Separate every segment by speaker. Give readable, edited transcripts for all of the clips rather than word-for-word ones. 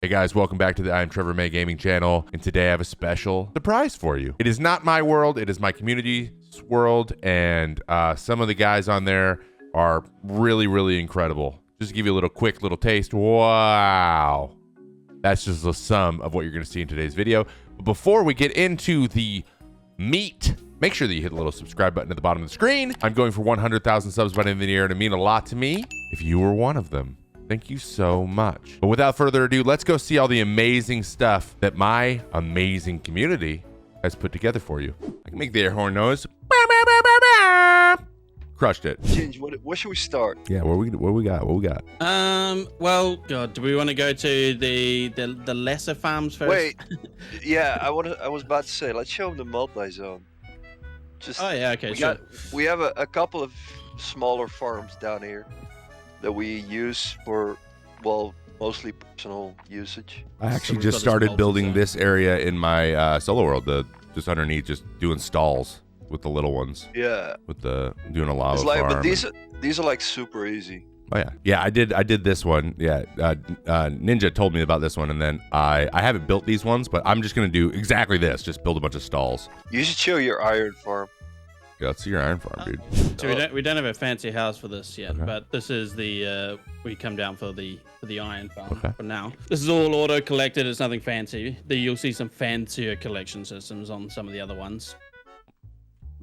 Speaker 1: Hey guys, welcome back to the I'm Trevor May Gaming channel, and today I have a special surprise for you. It is not my world, it is my community's world, and some of the guys on there are really incredible. Just to give you a quick little taste. Wow. That's just the sum of what you're going to see in today's video. But before we get into the meat, make sure that you hit the little subscribe button at the bottom of the screen. I'm going for 100,000 subs by the end of the year, and it means a lot to me if you were one of them. Thank you so much. But without further ado, let's go see all the amazing stuff that my amazing community has put together for you. I can make the air horn noise. Crushed it.
Speaker 2: Ginge, what should we start?
Speaker 1: Yeah, what we got?
Speaker 3: Well, God, do we want to go to the lesser farms first?
Speaker 2: Wait, yeah, I was about to say, let's show them the multi-zone. Just,
Speaker 3: oh yeah, okay, sure.
Speaker 2: We have a couple of smaller farms down here that we use for, well, mostly personal usage.
Speaker 1: I actually just started building this area in my solo world, just underneath, just doing stalls with the little ones.
Speaker 2: Yeah.
Speaker 1: With doing a lava
Speaker 2: it's like,
Speaker 1: farm.
Speaker 2: But these are like super easy.
Speaker 1: Oh yeah, yeah. I did this one. Yeah, Ninja told me about this one, and then I haven't built these ones, but I'm just gonna do exactly this. Just build a bunch of stalls.
Speaker 2: You should show your iron farm.
Speaker 1: Yeah, let's see your iron farm, dude.
Speaker 3: So we don't have a fancy house for this yet,
Speaker 1: Okay.
Speaker 3: but this is the we come down for the iron farm
Speaker 1: Okay.
Speaker 3: for now. This is all auto collected. It's nothing fancy. You'll see some fancier collection systems on some of the other ones.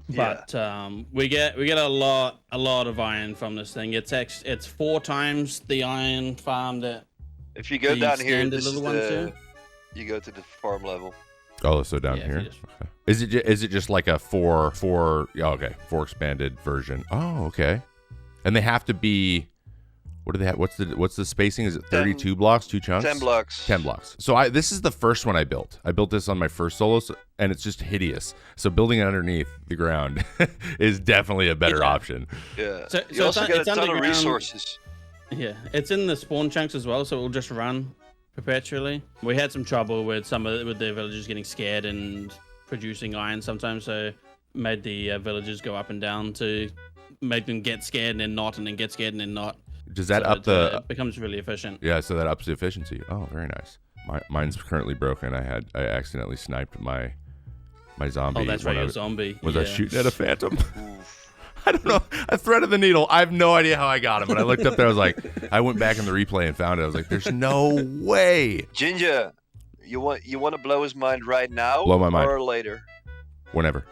Speaker 2: Yeah.
Speaker 3: But we get a lot of iron from this thing. It's 4 times the iron farm that
Speaker 2: If you go
Speaker 3: the
Speaker 2: down here,
Speaker 3: standard
Speaker 2: this is
Speaker 3: little ones do.
Speaker 2: you go to the farm level.
Speaker 1: Oh, so down
Speaker 3: Yeah, if
Speaker 1: here.
Speaker 3: you just-
Speaker 1: Okay. Is it just like a four expanded version? Oh, okay. And they have to be. What do they have? What's the spacing? Is it 32 blocks, 2 chunks?
Speaker 2: 10 blocks.
Speaker 1: 10 blocks. So this is the first one I built. I built this on my first solo, and it's just hideous. So building it underneath the ground is definitely a better option.
Speaker 2: Yeah.
Speaker 3: So
Speaker 2: You also get a
Speaker 3: it's
Speaker 2: ton of
Speaker 3: underground.
Speaker 2: resources.
Speaker 3: Yeah, it's in the spawn chunks as well, so it will just run perpetually. We had some trouble with with the villagers getting scared and producing iron sometimes, so made the villagers go up and down to make them get scared and then not, and then get scared and then not.
Speaker 1: Does that
Speaker 3: So
Speaker 1: up the?
Speaker 3: it becomes really efficient.
Speaker 1: Yeah, so that ups the efficiency. Oh, very nice. Mine's currently broken. I accidentally sniped my zombie.
Speaker 3: Oh, that's right,
Speaker 1: when
Speaker 3: you're a zombie.
Speaker 1: Was
Speaker 3: yeah.
Speaker 1: I shooting at a phantom?
Speaker 2: Oof.
Speaker 1: I don't know. I threaded the needle. I have no idea how I got him, but I looked up there. I was like, I went back in the replay and found it. I was like, there's no way.
Speaker 2: Ginger, you want to blow his mind right now?
Speaker 1: Blow my mind.
Speaker 2: Or later?
Speaker 1: Whenever.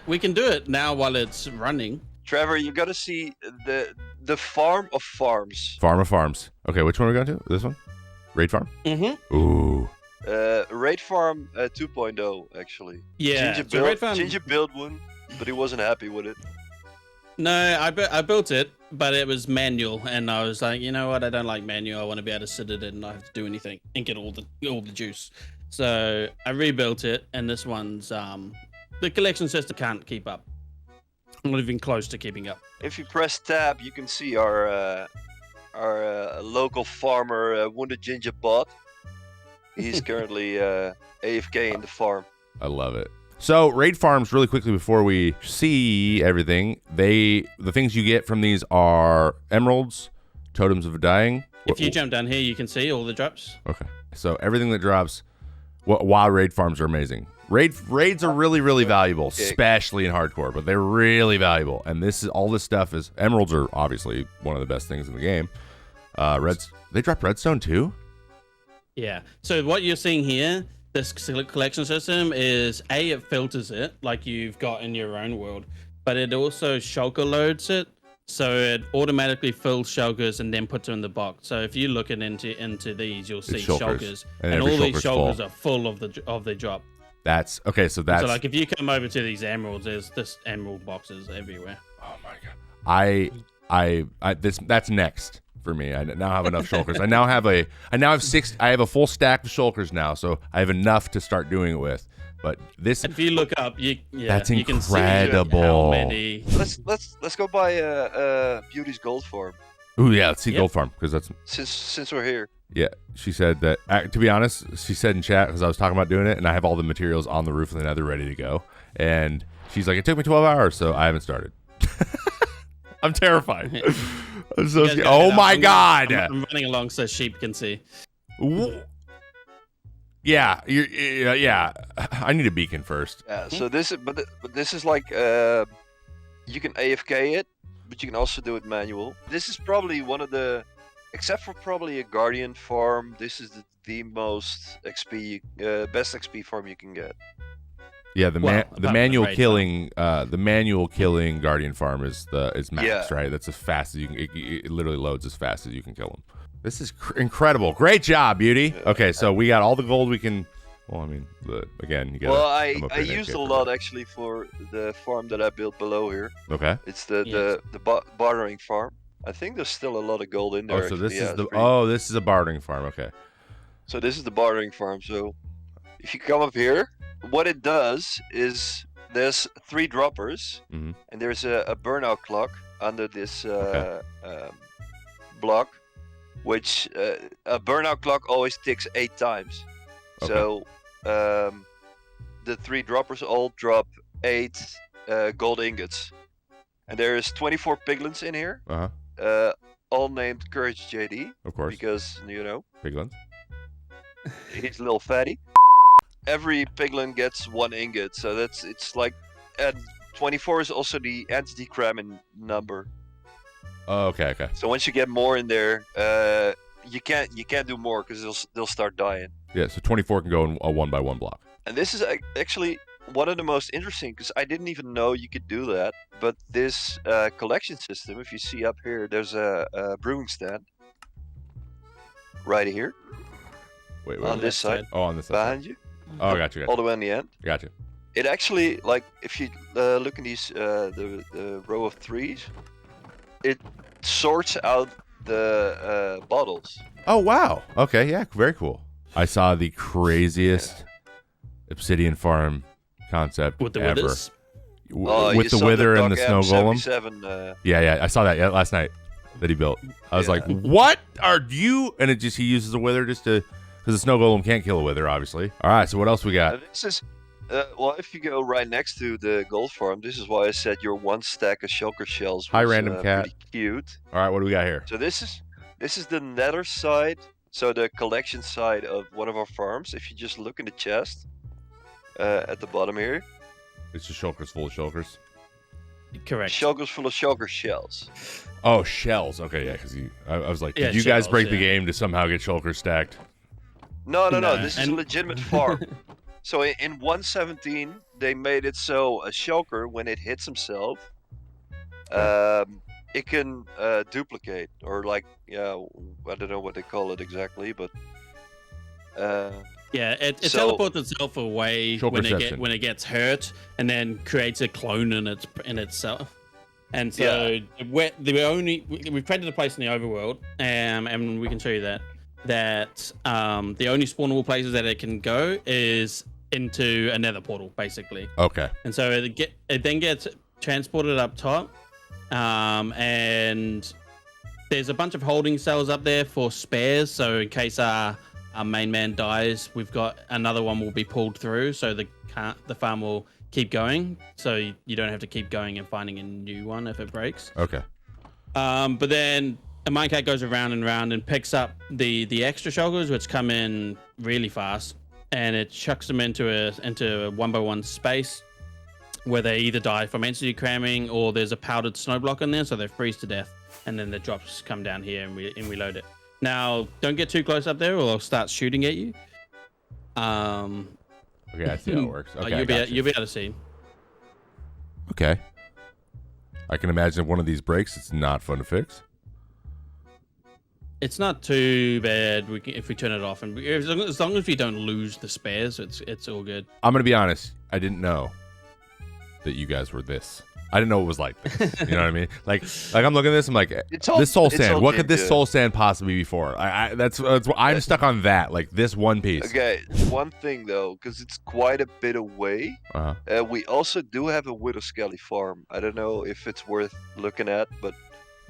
Speaker 3: We can do it now while it's running.
Speaker 2: Trevor, you got to see the farm of farms.
Speaker 1: Farm of Farms. Okay, which one are we going to? This one? Raid Farm?
Speaker 3: Mm-hmm.
Speaker 1: Ooh.
Speaker 2: Raid Farm 2.0 actually.
Speaker 3: Yeah.
Speaker 2: Ginger
Speaker 3: so Red Farm-
Speaker 2: built one, but he wasn't happy with it.
Speaker 3: No, I built it, but it was manual, and I was like, you know what? I don't like manual. I want to be able to sit it and not have to do anything and get all the juice. So I rebuilt it, and this one's the collection system can't keep up. I'm not even close to keeping up.
Speaker 2: If you press tab, you can see our local farmer Wounded Ginger bot. He's currently AFK in the farm.
Speaker 1: I love it. So Raid Farms, really quickly before we see everything, the things you get from these are emeralds, totems of dying.
Speaker 3: If you jump down here, you can see all the drops.
Speaker 1: Okay. So everything that drops, while Raid Farms are amazing. Raids are really valuable, especially in hardcore, but they're really valuable. And all this stuff is emeralds are obviously one of the best things in the game. They drop redstone too?
Speaker 3: Yeah. So what you're seeing here, this collection system is it filters it like you've got in your own world, but it also shulker loads it. So it automatically fills shulkers and then puts them in the box. So if you look into these, you'll see shulkers, and all these shulkers are full of the drop.
Speaker 1: That's okay. So
Speaker 3: like if you come over to these emeralds, there's this emerald boxes everywhere.
Speaker 1: Oh my god. That's next for me. I now have enough shulkers. I now have 6. I have a full stack of shulkers now, so I have enough to start doing it with. But this,
Speaker 3: if you look up,
Speaker 1: that's
Speaker 3: you
Speaker 1: incredible.
Speaker 3: can see how many.
Speaker 2: Let's go buy Beauty's Gold Farm.
Speaker 1: Ooh yeah, let's see Gold Farm because that's
Speaker 2: since we're here.
Speaker 1: Yeah, she said that. To be honest, she said in chat because I was talking about doing it, and I have all the materials on the roof of the Nether ready to go. And she's like, "It took me 12 hours, so I haven't started." I'm terrified. I'm so scared. Oh my god!
Speaker 3: I'm running along so sheep can see.
Speaker 1: Yeah, yeah. I need a beacon first.
Speaker 2: Yeah. So this is, but this is like you can AFK it, but you can also do it manual. This is probably one of the, except for probably a Guardian farm, this is the most XP, best XP farm you can get.
Speaker 1: Yeah, the
Speaker 3: Well, apart from the
Speaker 1: manual
Speaker 3: raid
Speaker 1: killing, the manual killing Guardian farm is max,
Speaker 2: Yeah.
Speaker 1: right? That's as fast as you can. It literally loads as fast as you can kill them. This is incredible. Great job, Beauty. Okay, so we got all the gold we can. Well, I mean, again, you got.
Speaker 2: Well, I used a lot actually for the farm that I built below here.
Speaker 1: Okay.
Speaker 2: It's the bartering farm. I think there's still a lot of gold in there.
Speaker 1: Oh, so this
Speaker 2: actually.
Speaker 1: is
Speaker 2: Yeah,
Speaker 1: the
Speaker 2: it's pretty-
Speaker 1: this is a bartering farm. Okay.
Speaker 2: So this is the bartering farm. So if you come up here, what it does is there's 3 droppers,
Speaker 1: Mhm.
Speaker 2: and there's a burnout clock under this
Speaker 1: Okay.
Speaker 2: block, which a burnout clock always ticks 8 times.
Speaker 1: Okay.
Speaker 2: So the 3 droppers all drop 8 gold ingots, and there's 24 piglins in here, all named Courage JD
Speaker 1: Of course.
Speaker 2: because you know
Speaker 1: Piglins.
Speaker 2: he's a little fatty. Every piglin gets 1 ingot, so it's like, and 24 is also the anti-cramming number.
Speaker 1: Oh, okay. Okay.
Speaker 2: So once you get more in there, you can't do more because they'll start dying.
Speaker 1: Yeah. So 24 can go in a 1x1 block.
Speaker 2: And this is actually one of the most interesting because I didn't even know you could do that. But this collection system, if you see up here, there's a brewing stand right here
Speaker 1: Wait.
Speaker 2: on this side
Speaker 1: Oh, on this side.
Speaker 2: behind you,
Speaker 1: Oh, I got you.
Speaker 2: all the way on the end.
Speaker 1: Got you.
Speaker 2: It actually, like, if you look in these the row of 3s, it sorts out the bottles.
Speaker 1: Oh, wow. Okay. Yeah. Very cool. I saw the craziest obsidian farm concept
Speaker 3: With the
Speaker 1: ever.
Speaker 3: withers.
Speaker 1: With
Speaker 2: you
Speaker 1: the
Speaker 2: saw
Speaker 1: wither and the
Speaker 2: Doc
Speaker 1: snow golem.
Speaker 2: M77,
Speaker 1: Yeah. I saw that last night that he built. I was
Speaker 2: Yeah.
Speaker 1: like, "What are you?" And he uses a wither just to, because the snow golem can't kill a wither, obviously. All right. So what else we got?
Speaker 2: this is well, if you go right next to the gold farm, this is why I said your 1 stack of shulker shells was
Speaker 1: Hi, random cat.
Speaker 2: pretty cute.
Speaker 1: All right. What do we got here?
Speaker 2: So this is the nether side, so the collection side of one of our farms. If you just look in the chest at the bottom here,
Speaker 1: It's just shulkers full of shulkers.
Speaker 3: Correct.
Speaker 2: shulkers full of shulker shells.
Speaker 1: Oh, shells. Okay. Yeah. Because I was like,
Speaker 3: Yeah,
Speaker 1: did you guys
Speaker 3: shells,
Speaker 1: break the
Speaker 3: yeah.
Speaker 1: game to somehow get shulkers stacked?
Speaker 2: No.
Speaker 3: No,
Speaker 2: This is a
Speaker 3: and-
Speaker 2: legitimate farm. So in 1.17, they made it so a shulker, when it hits himself, it can duplicate, or like, yeah, I don't know what they call it exactly, but
Speaker 3: Yeah, it
Speaker 2: So-
Speaker 3: teleports itself away
Speaker 1: Shulker
Speaker 3: when
Speaker 1: perception.
Speaker 3: it gets hurt, and then creates a clone in itself. And so we've created a place in the overworld, and we can show you that the only spawnable places that it can go is into a nether portal, basically.
Speaker 1: Okay.
Speaker 3: And so it then gets transported up top, and there's a bunch of holding cells up there for spares. So in case our main man dies, we've got another one will be pulled through, so the farm will keep going. So you don't have to keep going and finding a new one if it breaks.
Speaker 1: Okay.
Speaker 3: But then a minecat goes around and around and picks up the extra shulkers, which come in really fast, and it chucks them into a 1x1 space where they either die from entity cramming, or there's a powdered snow block in there, so they freeze to death, and then the drops come down here and we load it. Now, don't get too close up there, or they'll start shooting at you.
Speaker 1: Okay, I see how it works. Okay,
Speaker 3: You'll be able to see.
Speaker 1: Okay. I can imagine if one of these breaks, it's not fun to fix.
Speaker 3: It's not too bad if we turn it off, and as long as we don't lose the spares, it's all good.
Speaker 1: I'm gonna be honest. I didn't know that you guys were this. I didn't know it was like this. You know what I mean? Like I'm looking at this. I'm like, this soul sand. What could this soul sand possibly be for? That's I'm stuck on that. Like this one piece.
Speaker 2: okay, one thing though, because it's quite a bit away. We also do have a Widow Skelly farm. I don't know if it's worth looking at, but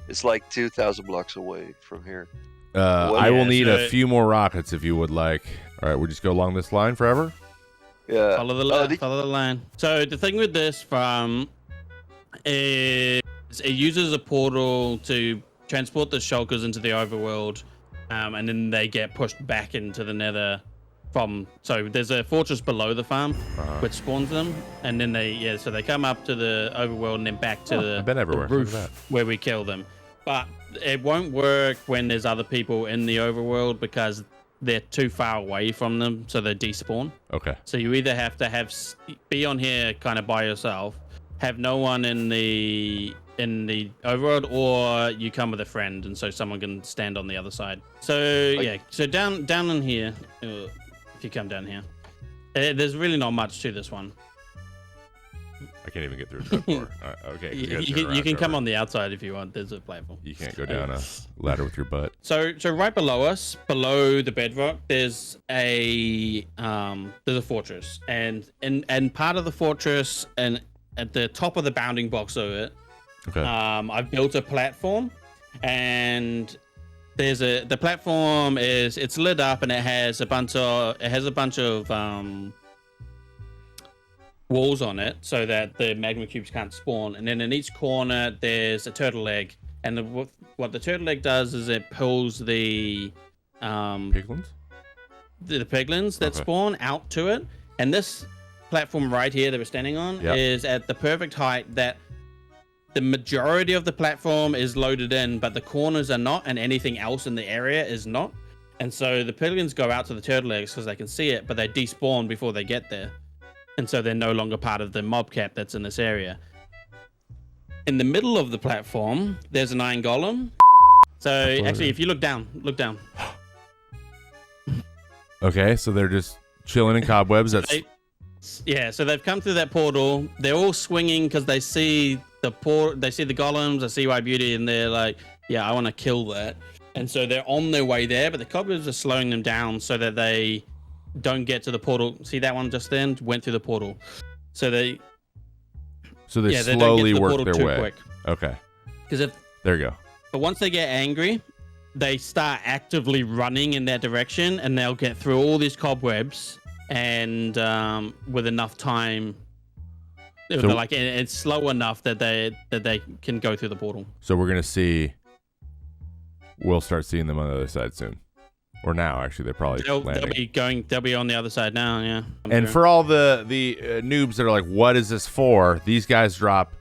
Speaker 2: it's like 2,000 blocks away from here.
Speaker 1: I will need
Speaker 3: so
Speaker 1: a few more rockets if you would like. All right, we'll just go along this line forever.
Speaker 2: Yeah.
Speaker 3: Follow the line. So the thing with this farm is it uses a portal to transport the shulkers into the overworld, and then they get pushed back into the nether from. So there's a fortress below the farm which spawns them, and then so they come up to the overworld and then back to
Speaker 1: I've been everywhere.
Speaker 3: the
Speaker 1: Look at
Speaker 3: roof where we kill them. But it won't work when there's other people in the overworld because they're too far away from them, so they despawn.
Speaker 1: Okay.
Speaker 3: So you either have to be on here kind of by yourself, have no one in the overworld, or you come with a friend, and so someone can stand on the other side. So so down in here, if you come down here, there's really not much to this one.
Speaker 1: I can't even get through a trapdoor. Okay.
Speaker 3: You can come on the outside if you want. There's a platform.
Speaker 1: You can't go down a ladder with your butt.
Speaker 3: So right below us, below the bedrock, there's a fortress, and part of the fortress, and at the top of the bounding box of it, I've built a platform, and the platform it's lit up, and it has a bunch of walls on it so that the magma cubes can't spawn, and then in each corner there's a turtle egg, and what the turtle egg does is it pulls the
Speaker 1: piglins
Speaker 3: that spawn out to it. And this platform right here that we're standing on is at the perfect height that the majority of the platform is loaded in, but the corners are not, and anything else in the area is not. And so the piglins go out to the turtle eggs because they can see it, but they despawn before they get there. And so they're no longer part of the mob cap that's in this area. In the middle of the platform, there's an iron golem. So actually, if you look down.
Speaker 1: Okay, so they're just chilling in cobwebs.
Speaker 3: So they've come through that portal. They're all swinging because they see the golems, they see White Beauty, and they're like, yeah, I want to kill that. And so they're on their way there, but the cobwebs are slowing them down so that they don't get to the portal. See that one just then went through the portal, so they
Speaker 1: slowly work their way.
Speaker 3: Quick.
Speaker 1: Okay,
Speaker 3: because
Speaker 1: there you go.
Speaker 3: But once they get angry, they start actively running in that direction, and they'll get through all these cobwebs, and with enough time, it's slow enough that they can go through the portal.
Speaker 1: So we'll start seeing them on the other side soon. Or now, actually, they're probably
Speaker 3: they'll be on the other side now, yeah.
Speaker 1: And for all the noobs that are like, what is this for? These guys drop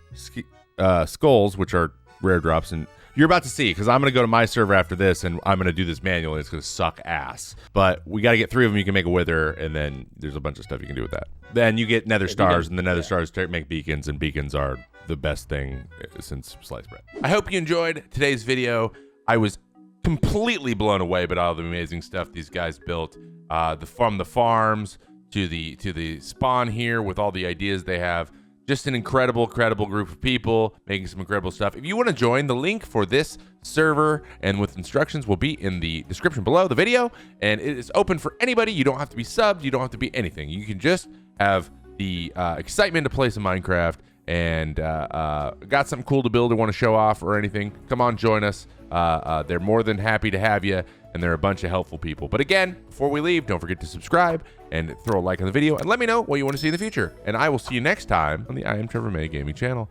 Speaker 1: skulls, which are rare drops, and you're about to see, because I'm going to go to my server after this, and I'm going to do this manually. It's going to suck ass. But we got to get 3 of them. You can make a wither, and then there's a bunch of stuff you can do with that. Then you get nether stars, and the nether stars make beacons, and beacons are the best thing since sliced bread. I hope you enjoyed today's video. I was completely blown away by all the amazing stuff these guys built, from the farms to the spawn here, with all the ideas they have. Just an incredible group of people making some incredible stuff. If you want to join, the link for this server and with instructions will be in the description below the video, and it is open for anybody. You don't have to be subbed, you don't have to be anything. You can just have the excitement to play some Minecraft, and got something cool to build or want to show off or anything, come on, join us. They're more than happy to have you, and they're a bunch of helpful people. But again, before we leave, don't forget to subscribe and throw a like on the video, and let me know what you want to see in the future. And I will see you next time on the I Am Trevor May Gaming channel.